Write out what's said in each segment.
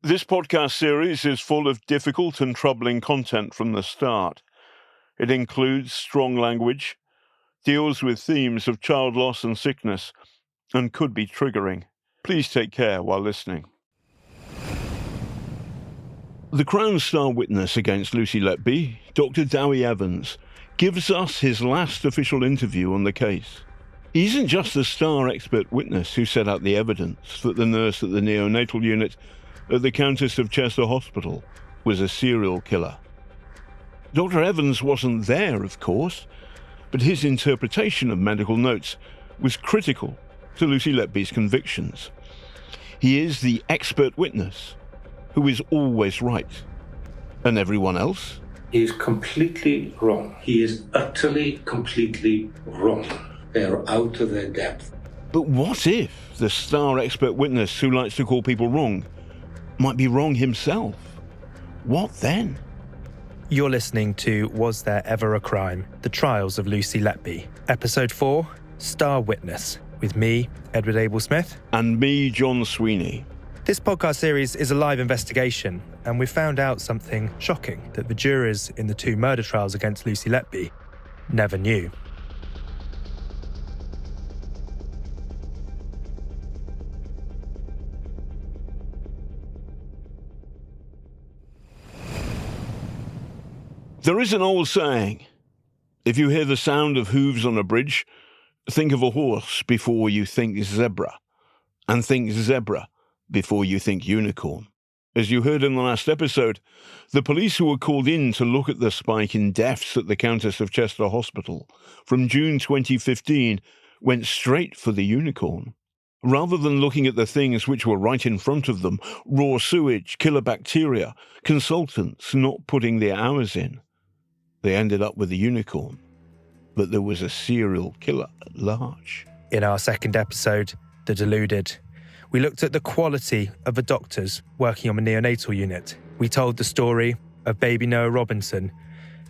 This podcast series is full of difficult and troubling content from the start. It includes strong language, deals with themes of child loss and sickness, and could be triggering. Please take care while listening. The Crown star witness against Lucy Letby, Dr. Dowie Evans, gives us his last official interview on the case. He isn't just the star expert witness who set out the evidence that the nurse at the neonatal unit at the Countess of Chester Hospital was a serial killer. Dr. Evans wasn't there, of course, but his interpretation of medical notes was critical to Lucy Letby's convictions. He is the expert witness who is always right. And everyone else? He is completely wrong. He is utterly, completely wrong. They are out of their depth. But what if the star expert witness who likes to call people wrong might be wrong himself? What then? You're listening to Was There Ever a Crime? The Trials of Lucy Letby. Episode 4, Star Witness, with me, Edward Abel-Smith. And me, John Sweeney. This podcast series is a live investigation, and we found out something shocking that the jurors in the 2 murder trials against Lucy Letby never knew. There is an old saying, if you hear the sound of hooves on a bridge, think of a horse before you think zebra, and think zebra before you think unicorn. As you heard in the last episode, the police who were called in to look at the spike in deaths at the Countess of Chester Hospital from June 2015 went straight for the unicorn. Rather than looking at the things which were right in front of them, raw sewage, killer bacteria, consultants not putting their hours in, they ended up with a unicorn. But there was a serial killer at large. In our second episode, The Deluded, we looked at the quality of the doctors working on a neonatal unit. We told the story of baby Noah Robinson,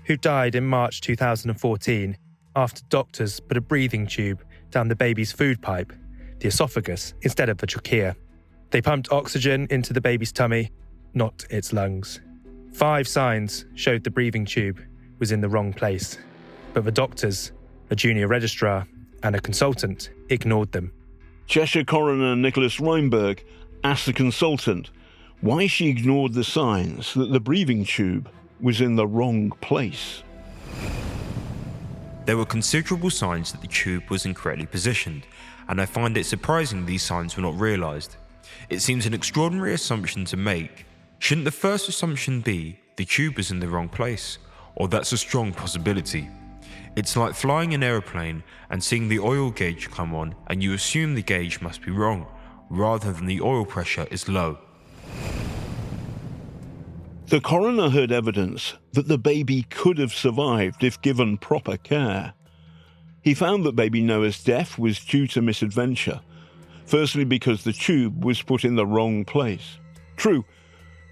who died in March 2014 after doctors put a breathing tube down the baby's food pipe, the esophagus, instead of the trachea. They pumped oxygen into the baby's tummy, not its lungs. 5 signs showed the breathing tube was in the wrong place, but the doctors, a junior registrar, and a consultant ignored them. Cheshire coroner Nicholas Reinberg asked the consultant why she ignored the signs that the breathing tube was in the wrong place. There were considerable signs that the tube was incorrectly positioned, and I find it surprising these signs were not realised. It seems an extraordinary assumption to make. Shouldn't the first assumption be the tube was in the wrong place? Or that's a strong possibility. It's like flying an aeroplane and seeing the oil gauge come on and you assume the gauge must be wrong, rather than the oil pressure is low. The coroner heard evidence that the baby could have survived if given proper care. He found that baby Noah's death was due to misadventure, firstly because the tube was put in the wrong place. True,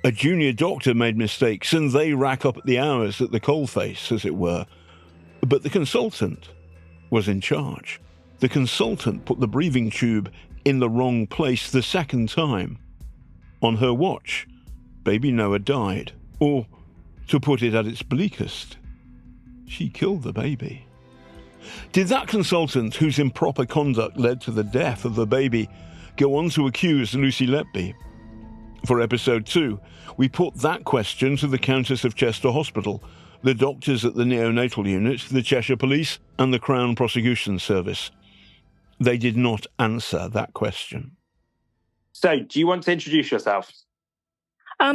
a junior doctor made mistakes and they rack up the hours at the coalface, as it were. But the consultant was in charge. The consultant put the breathing tube in the wrong place the second time. On her watch, baby Noah died. Or, to put it at its bleakest, she killed the baby. Did that consultant, whose improper conduct led to the death of the baby, go on to accuse Lucy Letby? For episode 2, we put that question to the Countess of Chester Hospital, the doctors at the neonatal unit, the Cheshire Police, and the Crown Prosecution Service. They did not answer that question. So, do you want to introduce yourself?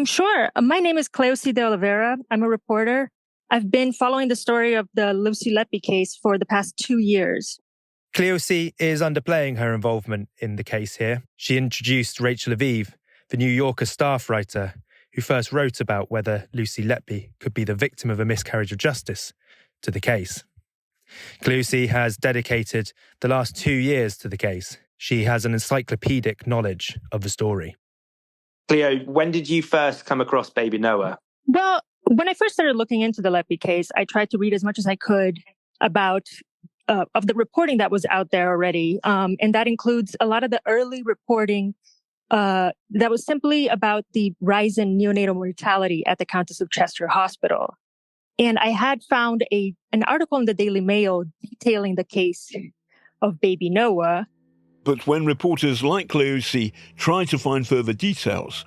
Sure. My name is Cleosi de Oliveira. I'm a reporter. I've been following the story of the Lucy Letby case for the past 2 years. Cleosi is underplaying her involvement in the case here. She introduced Rachel Aviv, the New Yorker staff writer who first wrote about whether Lucy Letby could be the victim of a miscarriage of justice, to the case. Cleosi has dedicated the last 2 years to the case. She has an encyclopedic knowledge of the story. Cleo, when did you first come across baby Noah? Well, when I first started looking into the Letby case, I tried to read as much as I could about of the reporting that was out there already. And that includes a lot of the early reporting that was simply about the rise in neonatal mortality at the Countess of Chester Hospital. And I had found an article in the Daily Mail detailing the case of baby Noah. But when reporters like Cleosi tried to find further details,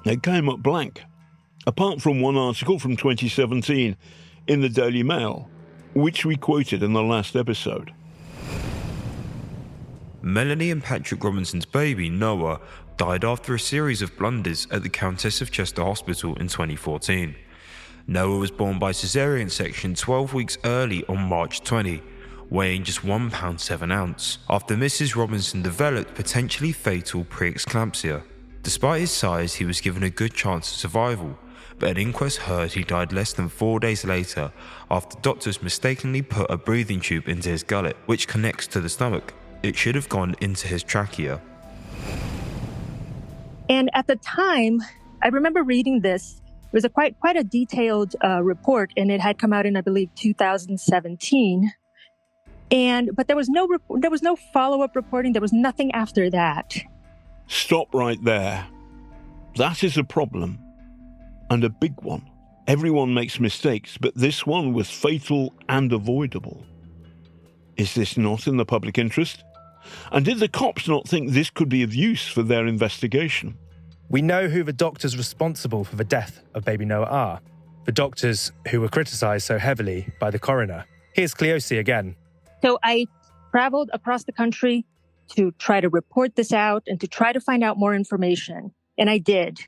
it came up blank, apart from one article from 2017 in the Daily Mail, which we quoted in the last episode. Melanie and Patrick Robinson's baby, Noah, died after a series of blunders at the Countess of Chester Hospital in 2014. Noah was born by caesarean section 12 weeks early on March 20, weighing just £1 7 ounce, after Mrs. Robinson developed potentially fatal preeclampsia. Despite his size, he was given a good chance of survival, but an inquest heard he died less than 4 days later after doctors mistakenly put a breathing tube into his gullet, which connects to the stomach. It should have gone into his trachea. And at the time, I remember reading this. It was quite a detailed report, and it had come out in, I believe, 2017. But there was no follow-up reporting. There was nothing after that. Stop right there. That is a problem, and a big one. Everyone makes mistakes, but this one was fatal and avoidable. Is this not in the public interest? And did the cops not think this could be of use for their investigation? We know who the doctors responsible for the death of baby Noah are. The doctors who were criticised so heavily by the coroner. Here's Cleosi again. So I traveled across the country to try to report this out and to try to find out more information. And I did.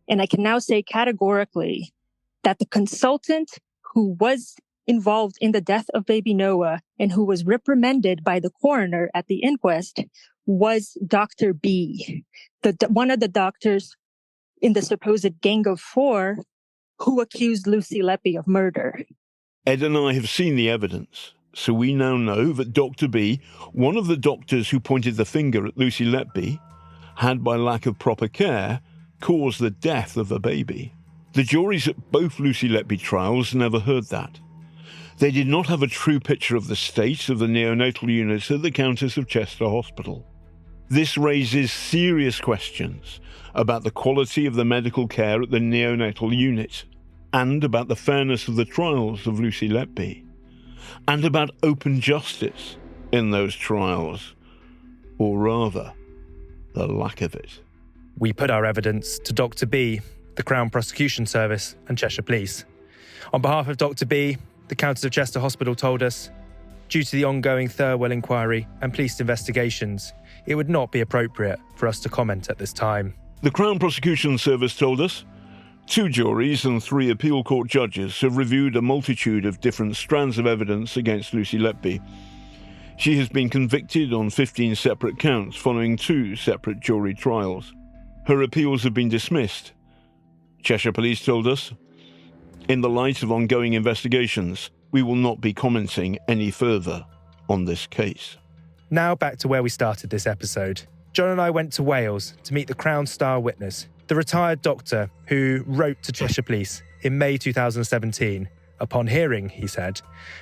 And I can now say categorically that the consultant who was involved in the death of baby Noah and who was reprimanded by the coroner at the inquest was Dr. B, one of the doctors in the supposed Gang of Four who accused Lucy Letby of murder. Ed and I have seen the evidence, so we now know that Dr. B, one of the doctors who pointed the finger at Lucy Letby, had, by lack of proper care, caused the death of a baby. The juries at both Lucy Letby trials never heard that. They did not have a true picture of the state of the neonatal units at the Countess of Chester Hospital. This raises serious questions about the quality of the medical care at the neonatal unit, and about the fairness of the trials of Lucy Letby, and about open justice in those trials, or rather, the lack of it. We put our evidence to Dr. B, the Crown Prosecution Service and Cheshire Police. On behalf of Dr. B, the Countess of Chester Hospital told us, due to the ongoing Thirlwell inquiry and police investigations, it would not be appropriate for us to comment at this time. The Crown Prosecution Service told us 2 juries and 3 appeal court judges have reviewed a multitude of different strands of evidence against Lucy Letby. She has been convicted on 15 separate counts following 2 separate jury trials. Her appeals have been dismissed. Cheshire Police told us, in the light of ongoing investigations, we will not be commenting any further on this case. Now back to where we started this episode. John and I went to Wales to meet the Crown star witness, the retired doctor who wrote to Cheshire Police in May 2017. Upon hearing, he said,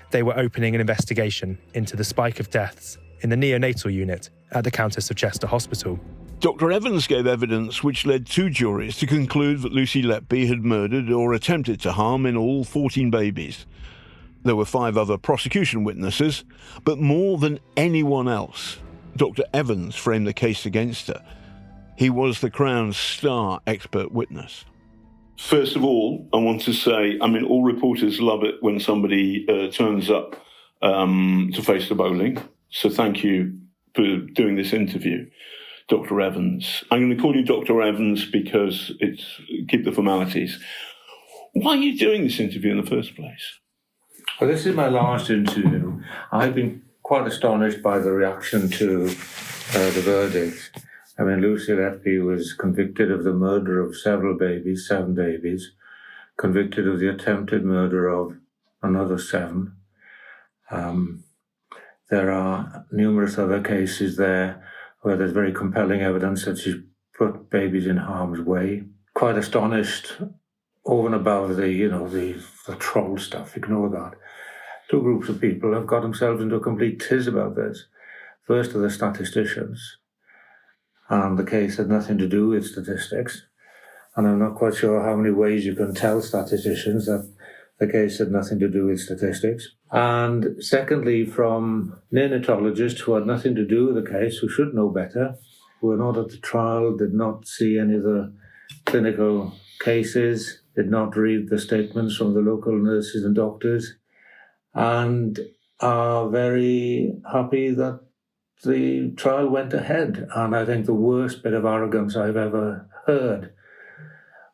they were opening an investigation into the spike of deaths in the neonatal unit at the Countess of Chester Hospital. Dr. Evans gave evidence which led 2 juries to conclude that Lucy Letby had murdered or attempted to harm in all 14 babies. There were 5 other prosecution witnesses, but more than anyone else, Dr. Evans framed the case against her. He was the Crown's star expert witness. First of all, I want to say, all reporters love it when somebody turns up to face the bowling. So thank you for doing this interview, Dr. Evans. I'm going to call you Dr. Evans because keep the formalities. Why are you doing this interview in the first place? Well, this is my last interview. I've been quite astonished by the reaction to the verdict. Lucy Letby was convicted of the murder of several babies, 7 babies, convicted of the attempted murder of another 7. There are numerous other cases there where there's very compelling evidence that she's put babies in harm's way. Quite astonished, over and above the troll stuff, ignore that. 2 groups of people have got themselves into a complete tiz about this. First are the statisticians, and the case had nothing to do with statistics. And I'm not quite sure how many ways you can tell statisticians that the case had nothing to do with statistics. And secondly, from neonatologists who had nothing to do with the case, who should know better, who were not at the trial, did not see any of the clinical cases, did not read the statements from the local nurses and doctors, and are very happy that the trial went ahead. And I think the worst bit of arrogance I've ever heard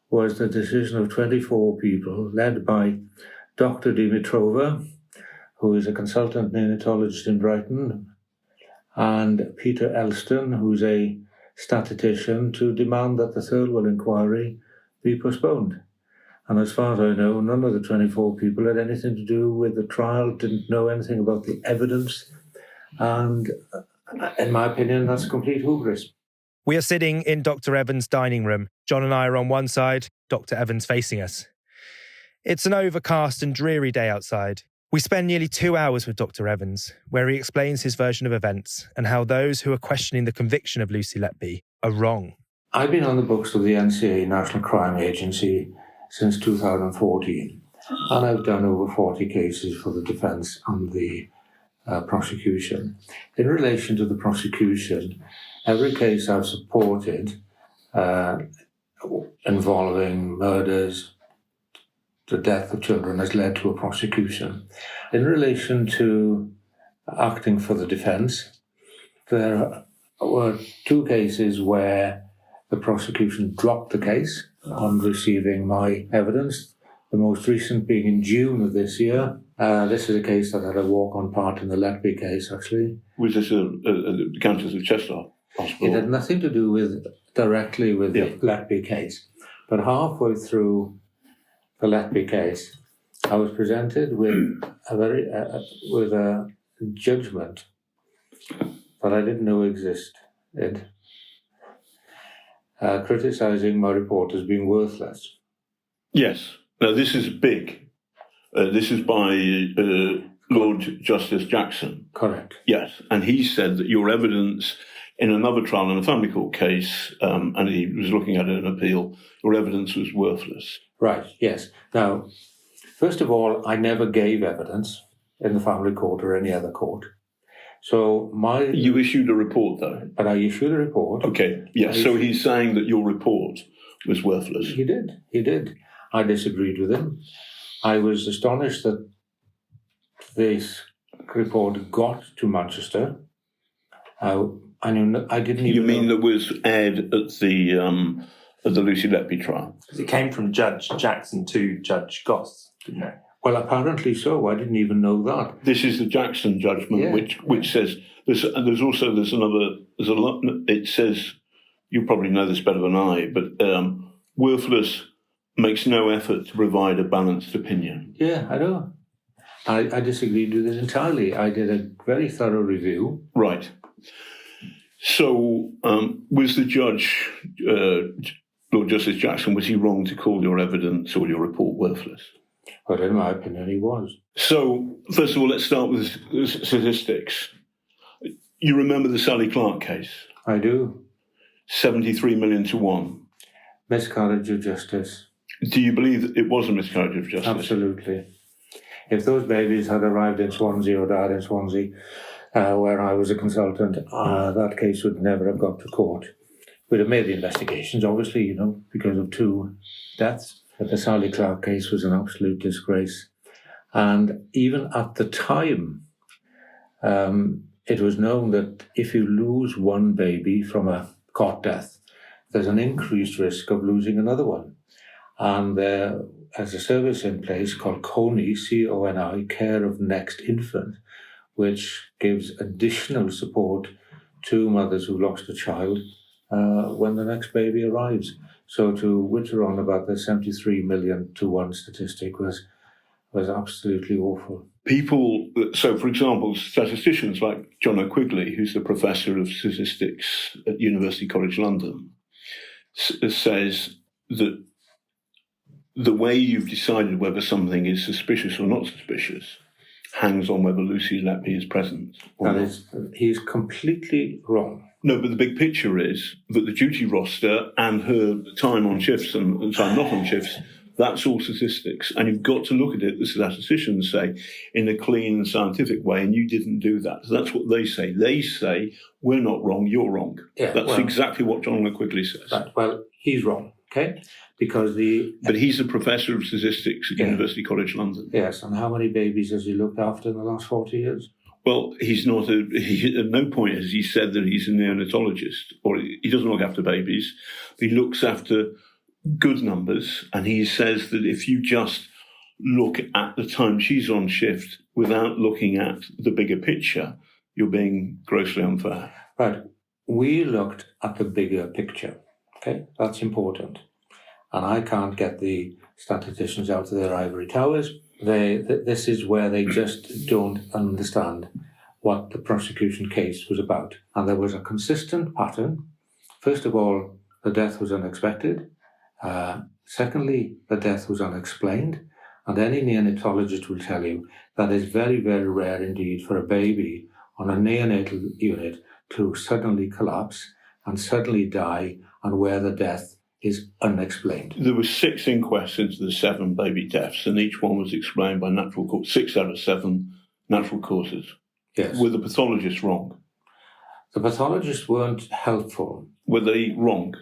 was the decision of 24 people, led by Dr. Dimitrova, who is a consultant neonatologist in Brighton, and Peter Elston, who's a statistician, to demand that the Thirlwell inquiry be postponed. And as far as I know, none of the 24 people had anything to do with the trial, didn't know anything about the evidence. And in my opinion, that's complete hubris. We are sitting in Dr. Evans' dining room. John and I are on one side, Dr. Evans facing us. It's an overcast and dreary day outside. We spend nearly 2 hours with Dr. Evans, where he explains his version of events and how those who are questioning the conviction of Lucy Letby are wrong. I've been on the books of the NCA, National Crime Agency, since 2014, and I've done over 40 cases for the defence and the prosecution. In relation to the prosecution, every case I've supported involving murders, the death of children, has led to a prosecution. In relation to acting for the defence, there were 2 cases where the prosecution dropped the case on receiving my evidence, the most recent being in June of this year. This is a case that had a walk-on part in the Letby case, actually. Was this the Countess of Chester Hospital? It had nothing to do directly with the Letby case. But halfway through the Letby case, I was presented with a judgment that I didn't know existed, criticising my report as being worthless. Yes. Now, this is big. This is by Lord Justice Jackson. Correct. Yes. And he said that your evidence in another trial, in a family court case, and he was looking at an appeal, your evidence was worthless. Right, yes. Now, first of all, I never gave evidence in the family court or any other court. So You issued a report, though? But I issued a report. Okay, yes. So he's saying that your report was worthless. He did. I disagreed with him. I was astonished that this report got to Manchester. I didn't even. You mean that was aired at the Lucy Letby trial? Because it came from Judge Jackson to Judge Goss, didn't it? Well, apparently so. I didn't even know that. This is the Jackson judgment, which says it says, you probably know this better than I, but worthless makes no effort to provide a balanced opinion. Yeah, I know. I disagreed with it entirely. I did a very thorough review. Right. So was the judge, Lord Justice Jackson, was he wrong to call your evidence or your report worthless? But in my opinion, he was. So, first of all, let's start with the statistics. You remember the Sally Clark case? I do. 73 million to 1. Miscarriage of justice. Do you believe that it was a miscarriage of justice? Absolutely. If those babies had arrived in Swansea or died in Swansea, where I was a consultant, that case would never have got to court. We'd have made the investigations, obviously, because of 2 deaths. But the Sally Clark case was an absolute disgrace. And even at the time, it was known that if you lose one baby from a cot death, there's an increased risk of losing another one. And there is a service in place called CONI, C-O-N-I, Care of Next Infant, which gives additional support to mothers who lost a child when the next baby arrives. So to witter on about the 73 million to 1 statistic was absolutely awful. So for example, statisticians like John O'Quigley, who's the professor of statistics at University College London, says that the way you've decided whether something is suspicious or not suspicious hangs on whether Lucy Letby is present. He's completely wrong. No, but the big picture is that the duty roster and her time on shifts and time not on shifts, that's all statistics. And you've got to look at it, the statisticians say, in a clean and scientific way, and you didn't do that. So that's what they say. They say, we're not wrong, you're wrong. Yeah, that's exactly what John Quigley says. Right. Well, he's wrong, okay? Because But he's a professor of statistics at University College London. Yes, and how many babies has he looked after in the last 40 years? Well, he's not at no point has he said that he's a neonatologist, or he doesn't look after babies. He looks after good numbers, and he says that if you just look at the time she's on shift without looking at the bigger picture, you're being grossly unfair. Right. We looked at the bigger picture, okay? That's important. And I can't get the statisticians out of their ivory towers. This is where they just don't understand what the prosecution case was about. And there was a consistent pattern. First of all, the death was unexpected. Secondly, the death was unexplained. And any neonatologist will tell you that it's very, very rare indeed for a baby on a neonatal unit to suddenly collapse and suddenly die, and where the death is unexplained. There were 6 inquests into the 7 baby deaths, and each one was explained by natural causes. 6 out of 7 natural causes. Yes. Were the pathologists wrong? The pathologists weren't helpful. Were they wrong?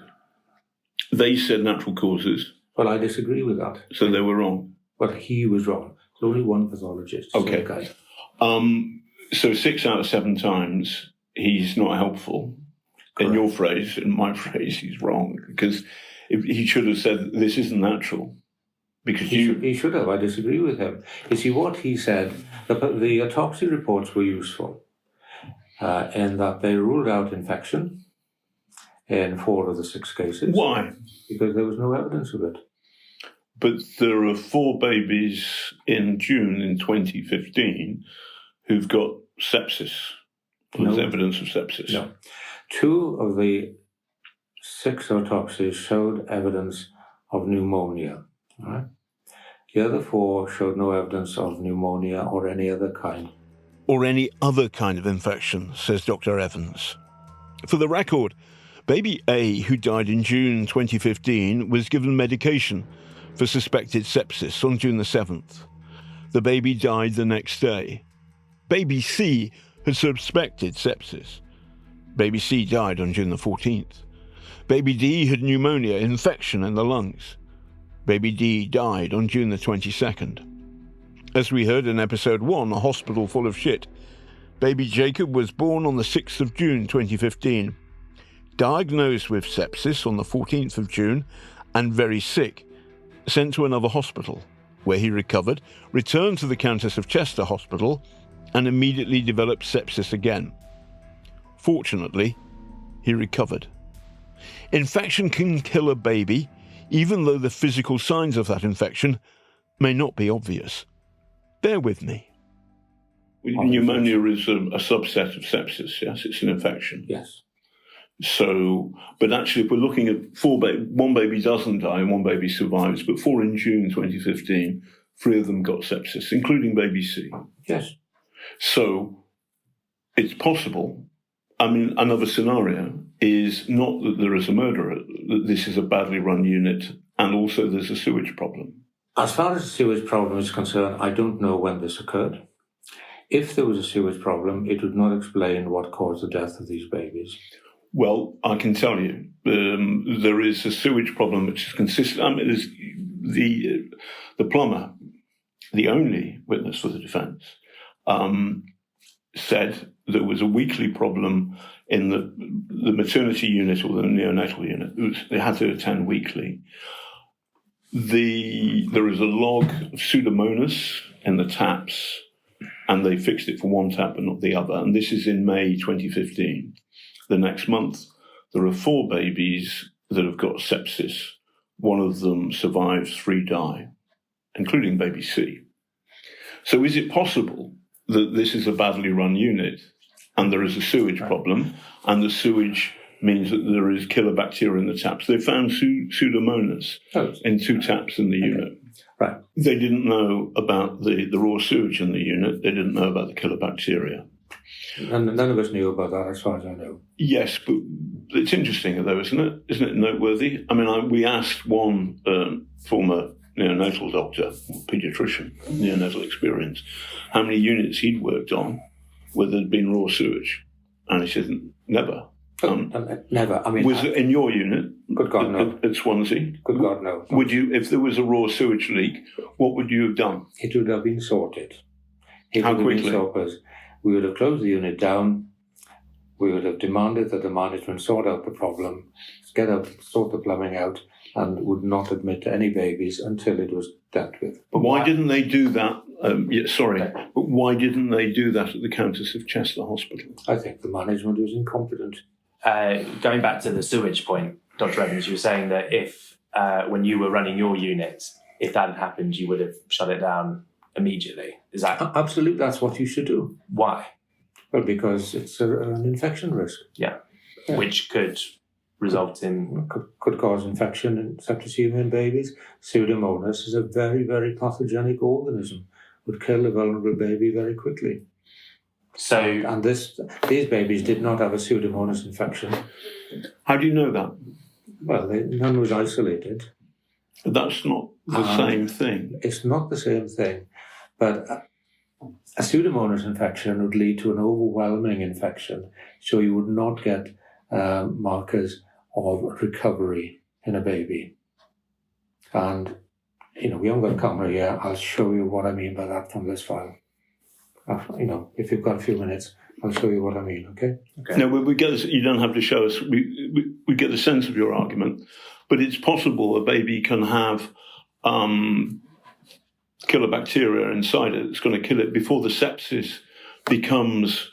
They said natural causes. Well, I disagree with that. So they were wrong? Well, he was wrong. There's only one pathologist. Okay. So 6 out of 7 times, he's not helpful. Correct. In your phrase, in my phrase, he's wrong, because he should have said this isn't natural. Because he should have. I disagree with him. You see, what he said, the autopsy reports were useful in that they ruled out infection in 4 of the 6 cases. Why? Because there was no evidence of it. But there are 4 babies in June in 2015 who've got sepsis. There's evidence of sepsis. No. 2 of the 6 autopsies showed evidence of pneumonia. Right? The other 4 showed no evidence of pneumonia or any other kind. Or any other kind of infection, says Dr. Evans. For the record, baby A, who died in June 2015, was given medication for suspected sepsis on June the 7th. The baby died the next day. Baby C had suspected sepsis. Baby C died on June the 14th. Baby D had pneumonia, infection in the lungs. Baby D died on June the 22nd. As we heard in episode 1, A Hospital Full of Shit, baby Jacob was born on the 6th of June 2015, diagnosed with sepsis on the 14th of June, and very sick, sent to another hospital, where he recovered, returned to the Countess of Chester Hospital, and immediately developed sepsis again. Fortunately, he recovered. Infection can kill a baby, even though the physical signs of that infection may not be obvious. Bear with me. Pneumonia is a subset of sepsis, yes? It's an infection. Yes. So, but actually, if we're looking at 4 one baby doesn't die and 1 baby survives, but 4 in June 2015, 3 of them got sepsis, including baby C. Yes. So, it's possible. I mean, another scenario is not that there is a murderer, that this is a badly run unit, and also there's a sewage problem. As far as the sewage problem is concerned, I don't know when this occurred. If there was a sewage problem, it would not explain what caused the death of these babies. Well, I can tell you, there is a sewage problem which is consistent. I mean, the plumber, the only witness for the defence, said there was a weekly problem in the maternity unit or the neonatal unit. They had to attend weekly. There is a log of Pseudomonas in the taps, and they fixed it for one tap but not the other. And this is in May 2015. The next month, there are 4 babies that have got sepsis. 1 of them survives, 3 die, including baby C. So is it possible that this is a badly run unit and there is a sewage problem, and the sewage means that there is killer bacteria in the taps? They found Pseudomonas in 2 taps in the unit. Right. They didn't know about the raw sewage in the unit. They didn't know about the killer bacteria. And none of us knew about that, as far as I know. Yes, but it's interesting, though, isn't it? Isn't it noteworthy? I mean, we asked one former neonatal doctor, paediatrician, neonatal experience, how many units he'd worked on where there'd been raw sewage. And he said, never. Never. I mean, was it in your unit? Good God, no. At Swansea? Good God, no. Would you, if there was a raw sewage leak, what would you have done? It would have been sorted. How quickly? We would have closed the unit down. We would have demanded that the management sort out the problem, sort the plumbing out, and would not admit any babies until it was dealt with. But why didn't they do that? But why didn't they do that at the Countess of Chester Hospital? I think the management was incompetent. Going back to the sewage point, Dr. Evans, you were saying that if, when you were running your unit, if that had happened, you would have shut it down immediately. Is that absolutely? That's what you should do. Why? Well, because it's an infection risk. Yeah, which could result in could cause infection in septicemia in babies. Pseudomonas is a very, very pathogenic organism. Would kill a vulnerable baby very quickly. So, and these babies did not have a Pseudomonas infection. How do you know that? Well, none was isolated. That's not the same thing. It's not the same thing, but a Pseudomonas infection would lead to an overwhelming infection, so you would not get markers of recovery in a baby. And, we haven't got a camera here. I'll show you what I mean by that from this file. If you've got a few minutes, I'll show you what I mean, okay? No, we get you don't have to show us. We get the sense of your argument. But it's possible a baby can have killer bacteria inside it. It's going to kill it before the sepsis becomes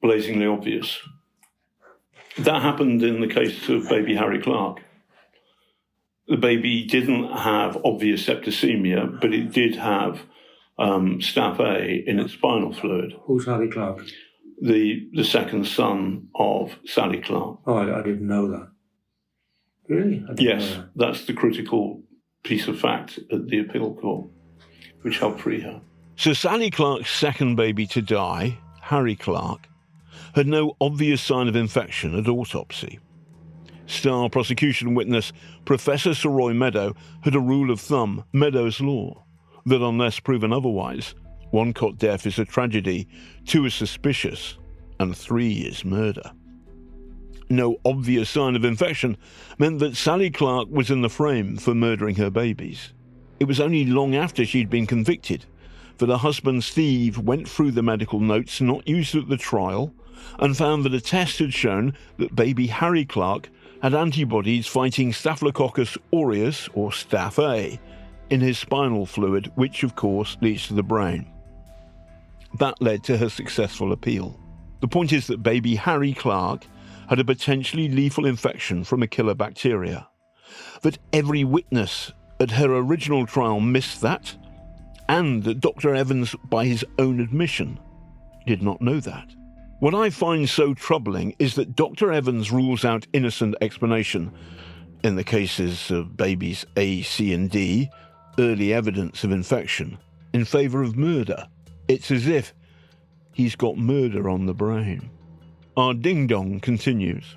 blazingly obvious. That happened in the case of baby Harry Clark. The baby didn't have obvious septicemia, but it did have staph A in its spinal fluid. Who's Harry Clark? The second son of Sally Clark. Oh, I didn't know that. Really? Yes, that's the critical piece of fact at the appeal court, which helped free her. So Sally Clark's second baby to die, Harry Clark, had no obvious sign of infection at autopsy. Star prosecution witness Professor Sir Roy Meadow had a rule of thumb, Meadow's law, that unless proven otherwise, 1 cot death is a tragedy, 2 is suspicious, and 3 is murder. No obvious sign of infection meant that Sally Clark was in the frame for murdering her babies. It was only long after she'd been convicted that her husband Steve went through the medical notes not used at the trial and found that a test had shown that baby Harry Clark had antibodies fighting Staphylococcus aureus, or Staph A, in his spinal fluid, which of course leads to the brain. That led to her successful appeal. The point is that baby Harry Clark had a potentially lethal infection from a killer bacteria. That every witness at her original trial missed that, and that Dr. Evans, by his own admission, did not know that. What I find so troubling is that Dr. Evans rules out innocent explanation in the cases of babies A, C, and D, early evidence of infection, in favour of murder. It's as if he's got murder on the brain. Our ding-dong continues.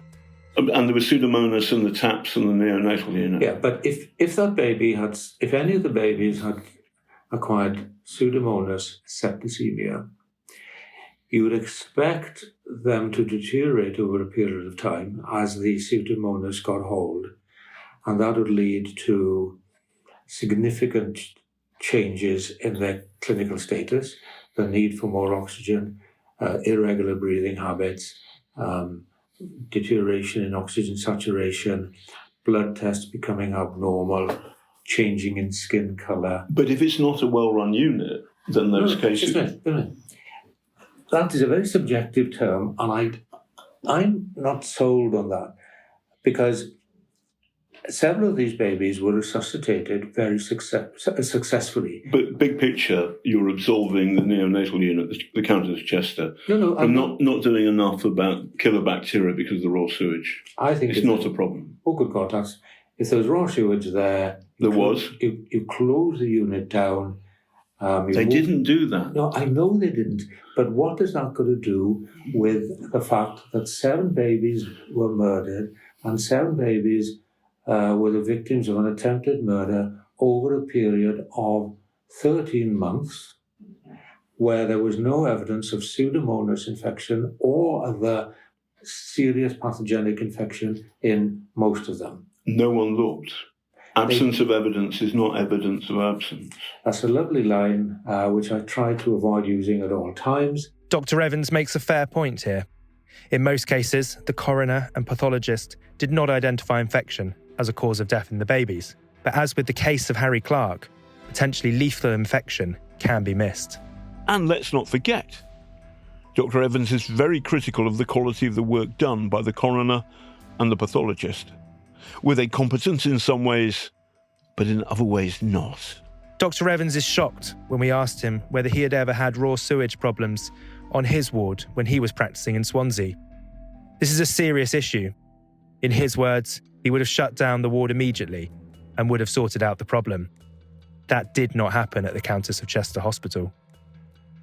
And there was Pseudomonas in the TAPS and the neonatal unit. Yeah, but if any of the babies had acquired Pseudomonas septicemia, you would expect them to deteriorate over a period of time as the Pseudomonas got hold, and that would lead to significant changes in their clinical status, the need for more oxygen, irregular breathing habits, deterioration in oxygen saturation, blood tests becoming abnormal, changing in skin colour. But if it's not a well-run unit, then those cases... Just a minute. That is a very subjective term, and I'm not sold on that, because several of these babies were resuscitated very successfully. But big picture, you're absolving the neonatal unit, the Countess of Chester, I'm not doing enough about killer bacteria because of the raw sewage. I think it's not a problem. Oh, good God, if there was raw sewage there, There was. You close the unit down. They didn't do that. No, I know they didn't. But what is that going to do with the fact that 7 babies were murdered and 7 babies were the victims of an attempted murder over a period of 13 months, where there was no evidence of Pseudomonas infection or other serious pathogenic infection in most of them? No one looked. Absence of evidence is not evidence of absence. That's a lovely line, which I try to avoid using at all times. Dr. Evans makes a fair point here. In most cases, the coroner and pathologist did not identify infection as a cause of death in the babies. But as with the case of Harry Clark, potentially lethal infection can be missed. And let's not forget, Dr. Evans is very critical of the quality of the work done by the coroner and the pathologist. Were they competent in some ways, but in other ways not? Dr. Evans is shocked when we asked him whether he had ever had raw sewage problems on his ward when he was practicing in Swansea. This is a serious issue. In his words, he would have shut down the ward immediately and would have sorted out the problem. That did not happen at the Countess of Chester Hospital.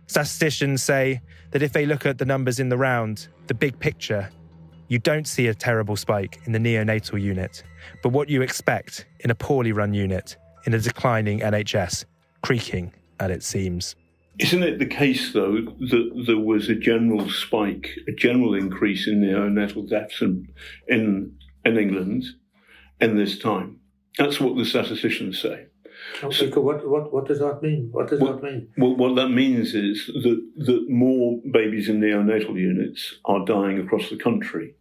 Statisticians say that if they look at the numbers in the round, the big picture, you don't see a terrible spike in the neonatal unit, but what you expect in a poorly run unit in a declining NHS, creaking at its seams. Isn't it the case, though, that there was a general spike, a general increase in neonatal deaths in England in this time? That's what the statisticians say. So, what does that mean? What does that mean? Well, what that means is that more babies in neonatal units are dying across the country.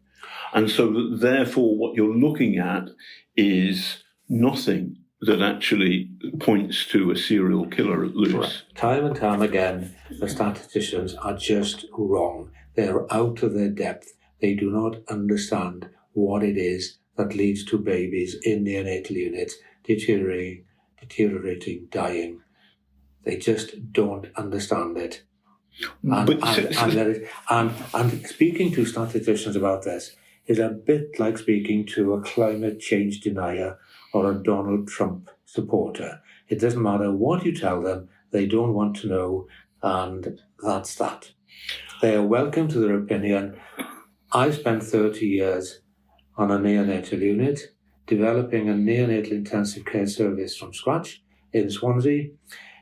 And so that therefore what you're looking at is nothing that actually points to a serial killer at loose. Right. Time and time again, the statisticians are just wrong. They're out of their depth. They do not understand what it is that leads to babies in neonatal units deteriorating, dying. They just don't understand it. And speaking to statisticians about this is a bit like speaking to a climate change denier or a Donald Trump supporter. It doesn't matter what you tell them, they don't want to know, and that's that. They are welcome to their opinion. I spent 30 years on a neonatal unit, developing a neonatal intensive care service from scratch in Swansea.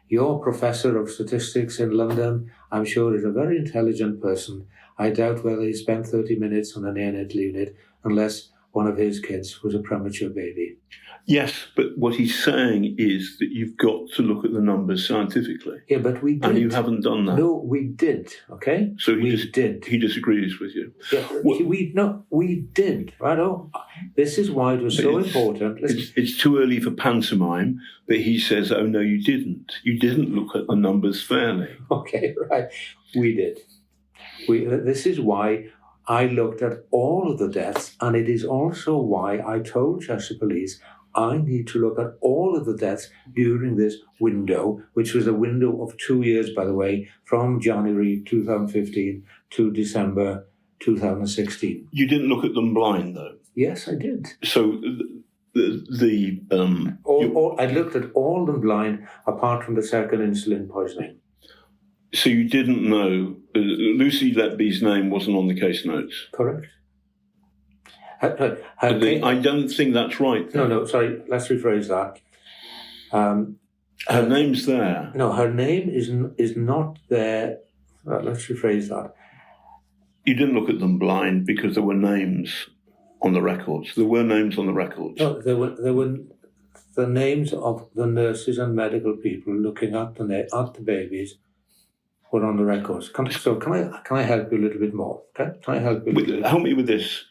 Your professor of statistics in London, I'm sure, is a very intelligent person. I doubt whether he spent 30 minutes on a neonatal unit unless one of his kids was a premature baby. Yes, but what he's saying is that you've got to look at the numbers scientifically. Yeah, but we did. And you haven't done that. No, we did, okay? So we did. He disagrees with you. Yeah, we did, right? Oh, this is why it was so important. It's too early for pantomime, but he says, oh, no, you didn't. You didn't look at the numbers fairly. Okay, right. We did. This is why I looked at all of the deaths, and it is also why I told Chester Police I need to look at all of the deaths during this window, which was a window of 2 years, by the way, from January 2015 to December 2016. You didn't look at them blind, though? Yes, I did. So I looked at all them blind, apart from the second insulin poisoning. So you didn't know, Lucy Letby's name wasn't on the case notes? Correct. I don't think that's right. No, sorry, let's rephrase that. Her name's there. No, her name is not there. Let's rephrase that. You didn't look at them blind because there were names on the records. There were names on the records. No, there were the names of the nurses and medical people looking at the babies were on the records. Can I help you a little bit more? Okay, can I help you? Help me with this.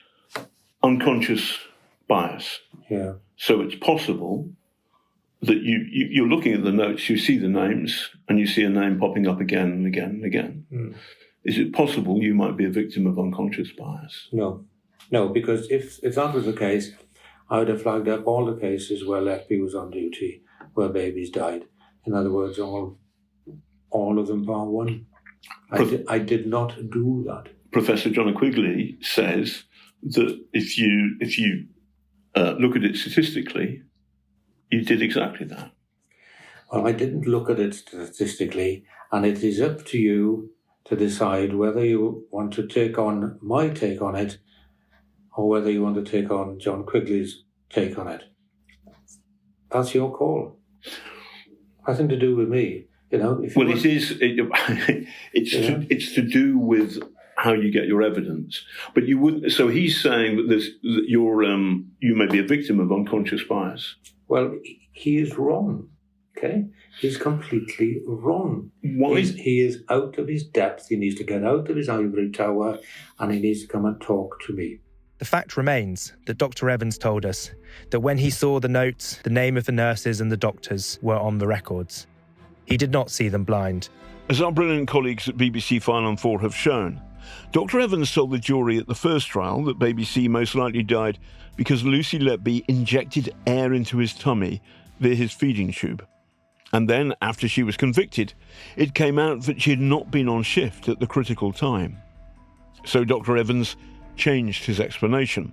Unconscious bias. Yeah. So it's possible that you're looking at the notes, you see the names, and you see a name popping up again and again and again. Mm. Is it possible you might be a victim of unconscious bias? No, because if that was the case, I would have flagged up all the cases where Letby was on duty, where babies died. In other words, all of them bar one. I did not do that. Professor John Quigley says that if you look at it statistically, You did exactly that. Well, I didn't look at it statistically, and it is up to you to decide whether you want to take on my take on it or whether you want to take on John Quigley's take on it. That's your call. Nothing to do with me. Well, it's to do with how you get your evidence. But you wouldn't. So he's saying that you may be a victim of unconscious bias. Well, he is wrong. Okay, he's completely wrong. Why? He is out of his depth. He needs to get out of his ivory tower, and he needs to come and talk to me. The fact remains that Dr. Evans told us that when he saw the notes, the name of the nurses and the doctors were on the records. He did not see them blind. As our brilliant colleagues at BBC File on 4 have shown, Dr. Evans told the jury at the first trial that baby C most likely died because Lucy Letby injected air into his tummy via his feeding tube. And then, after she was convicted, it came out that she had not been on shift at the critical time. So Dr. Evans changed his explanation.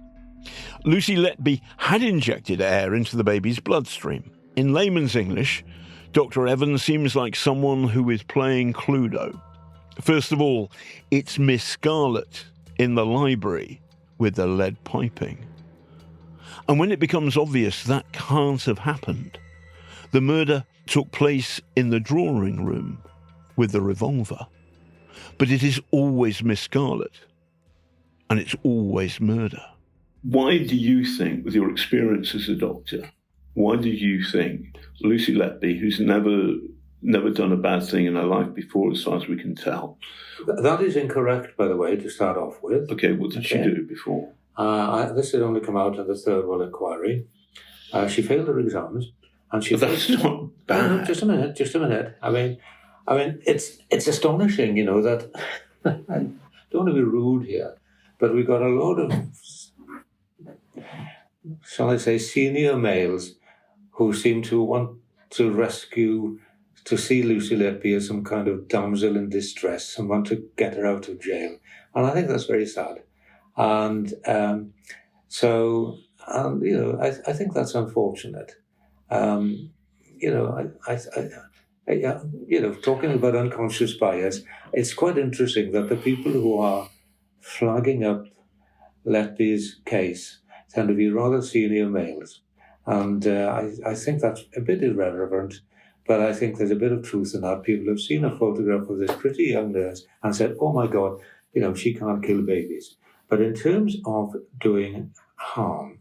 Lucy Letby had injected air into the baby's bloodstream. In layman's English, Dr. Evans seems like someone who is playing Cluedo. First of all, it's Miss Scarlet in the library with the lead piping. And when it becomes obvious that can't have happened, the murder took place in the drawing room with the revolver. But it is always Miss Scarlet, and it's always murder. Why do you think, with your experience as a doctor, why do you think Lucy Letby, who's never done a bad thing in her life before, as far as we can tell? That is incorrect, by the way, to start off with. Okay, what did she do before? This had only come out in the third Royal Inquiry. She failed her exams, and she. But that's not bad. No, just a minute. I mean, it's astonishing, that. I don't want to be rude here, but we've got a lot of, shall I say, senior males who seem to want to see Lucy Letby as some kind of damsel in distress and want to get her out of jail. And I think that's very sad. And I think that's unfortunate. Talking about unconscious bias, it's quite interesting that the people who are flagging up Letby's case tend to be rather senior males. And I think that's a bit irrelevant, but I think there's a bit of truth in that. People have seen a photograph of this pretty young nurse and said, oh my God, she can't kill babies. But in terms of doing harm,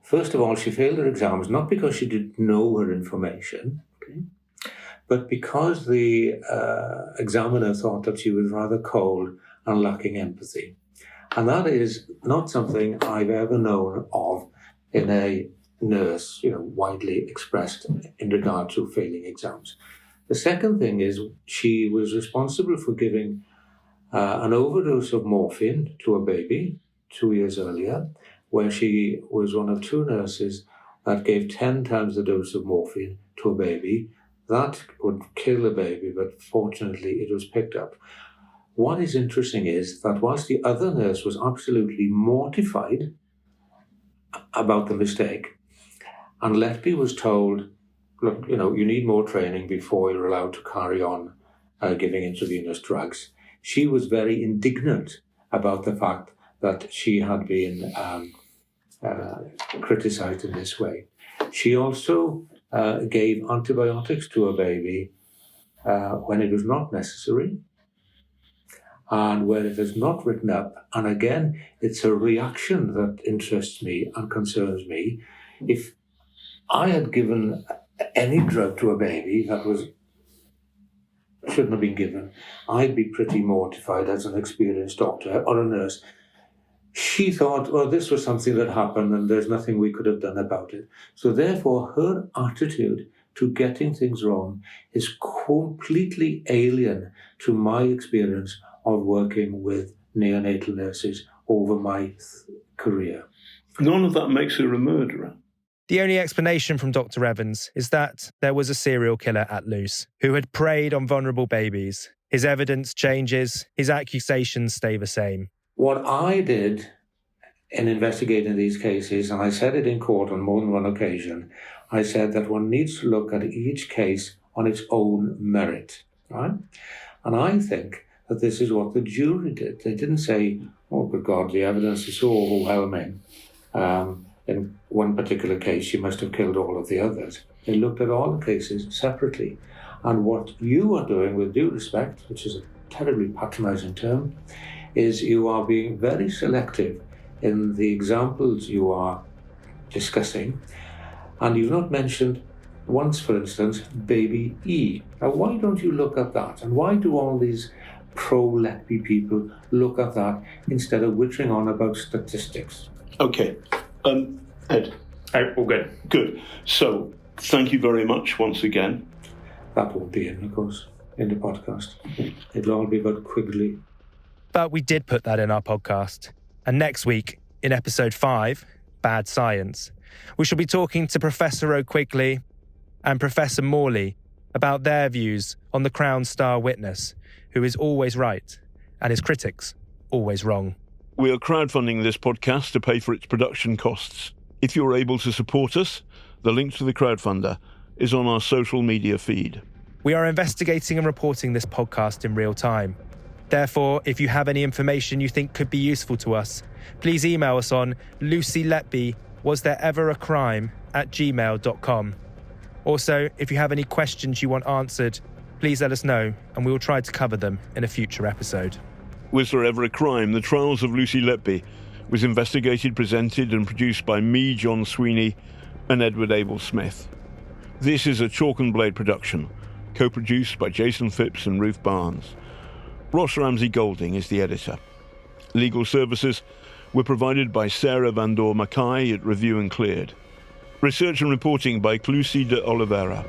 first of all, she failed her exams, not because she didn't know her information, but because the examiner thought that she was rather cold and lacking empathy. And that is not something I've ever known of in a nurse, widely expressed in regard to failing exams. The second thing is she was responsible for giving an overdose of morphine to a baby 2 years earlier, where she was one of two nurses that gave 10 times the dose of morphine to a baby. That would kill the baby, but fortunately it was picked up. What is interesting is that whilst the other nurse was absolutely mortified about the mistake, and Letby was told, look, you need more training before you're allowed to carry on giving intravenous drugs, she was very indignant about the fact that she had been criticized in this way. She also gave antibiotics to a baby when it was not necessary, and where it is not written up. And again, it's a reaction that interests me and concerns me. If I had given any drug to a baby that shouldn't have been given, I'd be pretty mortified as an experienced doctor or a nurse. She thought, well, this was something that happened and there's nothing we could have done about it. So therefore, her attitude to getting things wrong is completely alien to my experience of working with neonatal nurses over my career. None of that makes her a murderer. The only explanation from Dr. Evans is that there was a serial killer at loose who had preyed on vulnerable babies. His evidence changes, his accusations stay the same. What I did in investigating these cases, and I said it in court on more than one occasion, I said that one needs to look at each case on its own merit, right? And I think that this is what the jury did. They didn't say, oh, good God, the evidence is so overwhelming. In one particular case, you must have killed all of the others. They looked at all the cases separately. And what you are doing, with due respect, which is a terribly patronizing term, is you are being very selective in the examples you are discussing. And you've not mentioned once, for instance, baby E. Now, why don't you look at that? And why do all these pro-Letby people look at that instead of whittering on about statistics? Okay. Ed. All good. Good. So, thank you very much once again. That won't be in, of course, in the podcast. It'll all be about Quigley. But we did put that in our podcast. And next week, in episode 5, Bad Science, we shall be talking to Professor O'Quigley and Professor Morley about their views on the Crown star witness, who is always right and his critics always wrong. We are crowdfunding this podcast to pay for its production costs. If you're able to support us, the link to the crowdfunder is on our social media feed. We are investigating and reporting this podcast in real time. Therefore, if you have any information you think could be useful to us, please email us on lucyletby@gmail.com. Also, if you have any questions you want answered, please let us know and we will try to cover them in a future episode. Was There Ever a Crime? The Trials of Lucy Letby was investigated, presented and produced by me, John Sweeney, and Edward Abel Smith. This is a Chalk and Blade production, co-produced by Jason Phipps and Ruth Barnes. Ross Ramsey Golding is the editor. Legal services were provided by Sarah Van Dor Mackay at Review and Cleared. Research and reporting by Clusi de Oliveira.